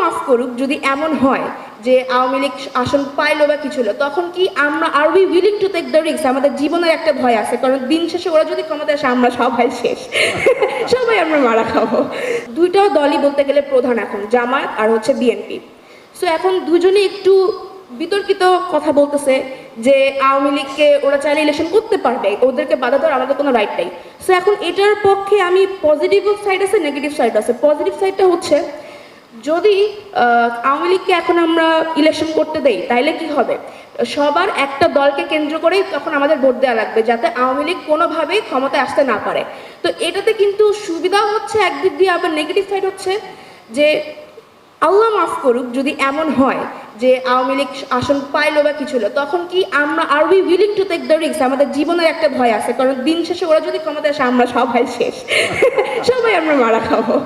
মাফ করুক যদি এমন হয় যে আওয়ামী লীগ আসন পাইলো বা কিছু হলো, তখন কি আমরা are we willing to take the risk? আমাদের জীবনের একটা ভয় আছে, কারণ দিন শেষে ওরা যদি ক্ষমতায় আসে আমরা সবাই শেষ, সবাই আমরা মারা খাবো। দুইটাও দলই বলতে গেলে প্রধান এখন, জামায়াত আর হচ্ছে বিএনপি। সো এখন দুজনেই একটু বিতর্কিত কথা বলতেছে যে আওয়ামী লীগকে ওরা চাইলে ইলেকশন করতে পারবে, ওদেরকে বাধা দেওয়ার আমাদের কোনো রাইট নেই। সো এখন এটার পক্ষে আমি পজিটিভ সাইড আছে, নেগেটিভ সাইড আছে। পজিটিভ সাইডটা হচ্ছে, যদি আওয়ামী লীগকে এখন আমরা ইলেকশন করতে দেই তাইলে কি হবে, সবার একটা দলকে কেন্দ্র করেই তখন আমাদের ভোট দেওয়া লাগবে যাতে আওয়ামী লীগ কোনোভাবেই ক্ষমতায় আসতে না পারে। তো এটাতে কিন্তু সুবিধাও হচ্ছে একদিক দিয়ে, আবার নেগেটিভ সাইড হচ্ছে যে আল্লাহ মাফ করুক যদি এমন হয় যে আওয়ামী লীগ আসন পাইলো বা কিছু হলো, তখন কি আমরা are we willing to take the risk? আমাদের জীবনের একটা ভয় আছে, কারণ দিন শেষে ওরা যদি ক্ষমতায় আসে আমরা সবাই শেষ, সবাই আমরা মারা খাবো।